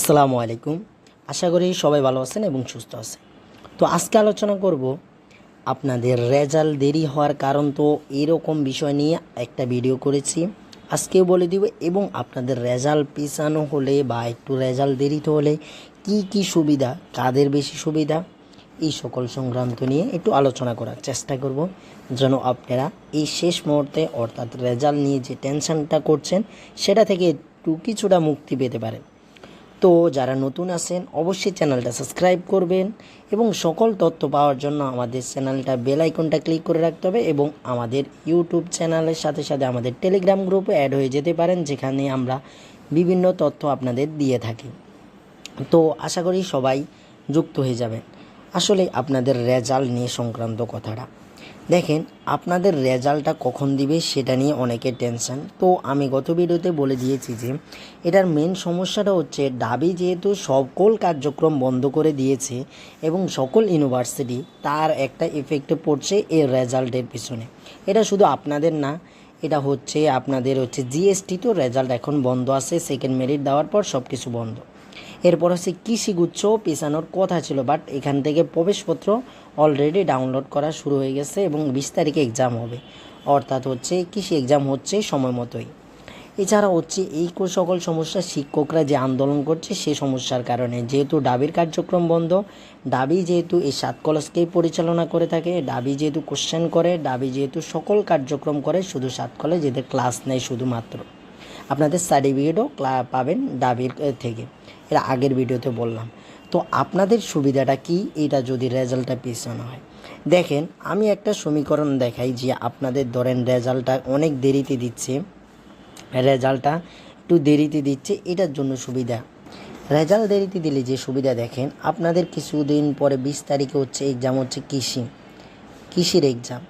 আসসালামু আলাইকুম। আশা করি সবাই ভালো আছেন এবং সুস্থ আছেন। তো আজকে আলোচনা করব আপনাদের রেজাল্ট দেরি হওয়ার কারণ। তো এরকম বিষয় নিয়ে একটা ভিডিও করেছি, আজকেও বলে দিব এবং আপনাদের রেজাল্ট পিছানো হলে বা একটু রেজাল্ট দেরিতে হলে কি কি সুবিধা, কাদের বেশি সুবিধা, এই সকল সংক্রান্ত নিয়ে একটু আলোচনা করার চেষ্টা করব, যেন আপনারা এই শেষ মুহূর্তে অর্থাৎ রেজাল্ট নিয়ে যে টেনশনটা করছেন সেটা থেকে একটু কিছুটা মুক্তি পেতে পারেন। তো যারা নতুন আছেন অবশ্যই চ্যানেলটা সাবস্ক্রাইব করবেন এবং সকল তথ্য পাওয়ার জন্য আমাদের চ্যানেলটা বেল আইকনটা ক্লিক করে রাখতে হবে এবং আমাদের ইউটিউব চ্যানেলের সাথে সাথে আমাদের টেলিগ্রাম গ্রুপে অ্যাড হয়ে যেতে পারেন, যেখানে আমরা বিভিন্ন তথ্য আপনাদের দিয়ে থাকি। তো আশা করি সবাই যুক্ত হয়ে যাবেন। আসলে আপনাদের রেজাল্ট নিয়ে সংক্রান্ত কথাটা দেখেন, আপনাদের রেজাল্টটা কখন দিবে সেটা নিয়ে অনেকের টেনশন। তো আমি গত ভিডিওতে বলে দিয়েছি যে এটার মেন সমস্যাটা হচ্ছে ঢাবি যেহেতু সকল কার্যক্রম বন্ধ করে দিয়েছে এবং সকল ইউনিভার্সিটি তার একটা ইফেক্টে পড়ছে এর রেজাল্টের পিছনে। এটা শুধু আপনাদের না, এটা হচ্ছে আপনাদের জিএসটি, তো রেজাল্ট এখন বন্ধ আছে, সেকেন্ড মেরিট দেওয়ার পর সব কিছু বন্ধ। এরপর হচ্ছে কৃষিগুচ্ছ পেছানোর কথা ছিল, বাট এখান থেকে প্রবেশপত্র অলরেডি ডাউনলোড করা শুরু হয়ে গেছে এবং 20 তারিখে এক্সাম হবে, অর্থাৎ কৃষি এক্সাম হচ্ছে সময় মতোই। এছাড়া এই সকল সমস্যা শিক্ষকরা যে আন্দোলন করছে সে সমস্যার কারণে, যেহেতু ডাবির কার্যক্রম বন্ধ, ডাবি যেহেতু এই 7 কলেজকেই পরিচালনা করে থাকে, ডাবি যেহেতু কোশ্চেন করে, ডাবি যেহেতু সকল কার্যক্রম করে, শুধু 7 কলেজ এদের ক্লাস নেই শুধুমাত্র। আপনাদের সার্টিফিকেটও পাবেন ডাবির থেকে, এর আগের ভিডিওতে বললাম। তো আপনাদের সুবিধাটা কি এটা যদি রেজাল্টটা পিছানো হয়? দেখেন, আমি একটা সমীকরণ দেখাই যে আপনাদের ধরেন রেজাল্টটা অনেক দেরিতে দিচ্ছে, রেজাল্টটা একটু দেরিতে দিচ্ছে, এটার জন্য সুবিধা। রেজাল্ট দেরিতে দিলে যে সুবিধা দেখেন, আপনাদের কিছুদিন পরে 20 তারিখে এক্সাম কৃষির এক্সাম,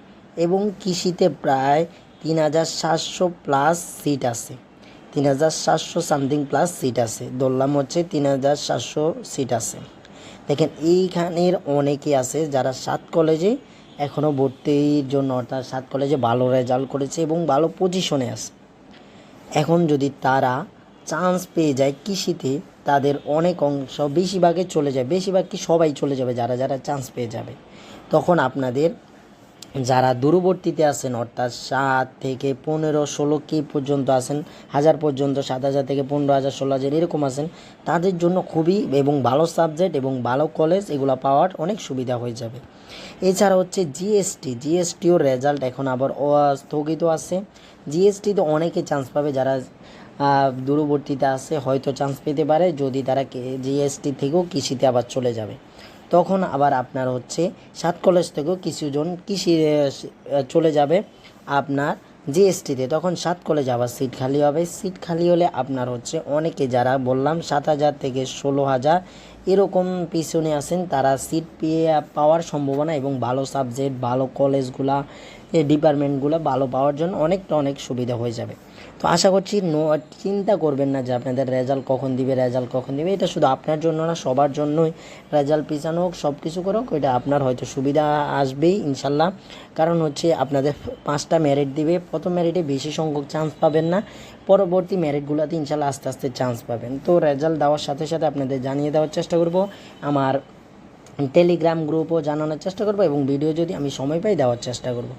এবং কৃষিতে প্রায় 3700 প্লাস সিট আছে, 3700 সামথিং প্লাস সিট আছে, ধরলাম 3700 সিট আছে। দেখেন এইখানের অনেকে আছে যারা 7 কলেজে এখনও ভর্তির জন্য, অর্থাৎ 7 কলেজে ভালো রেজাল্ট করেছে এবং ভালো পজিশনে আছে। এখন যদি তারা চান্স পেয়ে যায় কৃষিতে, তাদের অনেক অংশ বেশিরভাগে চলে যায়, বেশিরভাগ কি সবাই চলে যাবে যারা যারা চান্স পেয়ে যাবে। তখন আপনাদের যারা দূরবর্তীতে আছেন, অর্থাৎ 7 থেকে 15 16 কি পর্যন্ত আছেন, 1000 পর্যন্ত, 7000 থেকে 15000 16000 এরকম আছেন, তাদের জন্য খুবই এবং ভালো সাবজেক্ট এবং ভালো কলেজ এগুলো পাওয়ার অনেক সুবিধা হয়ে যাবে। এছাড়া জিএসটিও রেজাল্ট এখন আবার স্থগিত আছে। জিএসটিতে অনেকে চান্স পাবে, যারা দূরবর্তীতে আছে হয়তো চান্স পেতে পারে, যদি তারা জিএসটি থেকেও কৃষিতে আবার চলে যাবে। তখন আবার আপনার 7 কলেজ থেকেও কিছুজন কৃষি চলে যাবে আপনার জিএসটিতে, তখন 7 কলেজ আবার সিট খালি হবে। সিট খালি হলে আপনার অনেকে, যারা বললাম 7000 থেকে 16000 এরকম পিছনে আছেন, তারা সিট পাওয়ার সম্ভাবনা এবং ভালো সাবজেক্ট, ভালো কলেজগুলা, ডিপার্টমেন্টগুলো ভালো পাওয়ার জন্য অনেক সুবিধা হয়ে যাবে। তো আশা করছি চিন্তা করবেন না যে আপনাদের রেজাল্ট কখন দিবে, এটা শুধু আপনার জন্য না, সবার জন্যই। রেজাল্ট পিছানো হোক, সব কিছু করুক, এটা আপনার হয়তো সুবিধা আসবেই ইনশাল্লাহ। কারণ আপনাদের 5টা মেরিট দিবে, প্রথম মেরিটে বেশি সংখ্যক চান্স পাবেন না, পরবর্তী মেরিটগুলোতে ইনশাল্লাহ আস্তে আস্তে চান্স পাবেন। তো রেজাল্ট দেওয়ার সাথে সাথে আপনাদের জানিয়ে দেওয়ার চেষ্টা করব, আমার টেলিগ্রাম গ্রুপও জানানোর চেষ্টা করব এবং ভিডিও যদি আমি সময় পাই দেওয়ার চেষ্টা করব।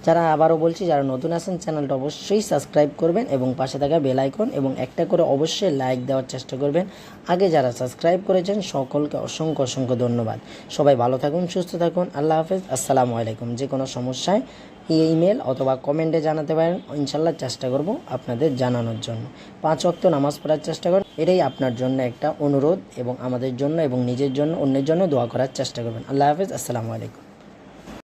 যারা, আবারও বলছি, যারা নতুন আছেন চ্যানেলটা অবশ্যই সাবস্ক্রাইব করবেন এবং পাশে থাকা বেল আইকন এবং একটা করে অবশ্যই লাইক দেওয়ার চেষ্টা করবেন। আগে যারা সাবস্ক্রাইব করেছেন সকলকে অসংখ্য ধন্যবাদ। সবাই ভালো থাকুন, সুস্থ থাকুন, আল্লাহ হাফেজ, আসসালামু আলাইকুম। যে কোনো সমস্যায় ইমেল অথবা কমেন্টে জানাতে পারেন, ইনশাল্লাহ চেষ্টা করব আপনাদের জানানোর জন্য। 5 ওয়াক্ত নামাজ পড়ার চেষ্টা করুন, এটাই আপনার জন্য একটা অনুরোধ, এবং আমাদের জন্য এবং নিজের জন্য, অন্যের জন্য দোয়া করার চেষ্টা করবেন। আল্লাহ হাফেজ, আসসালামু আলাইকুম।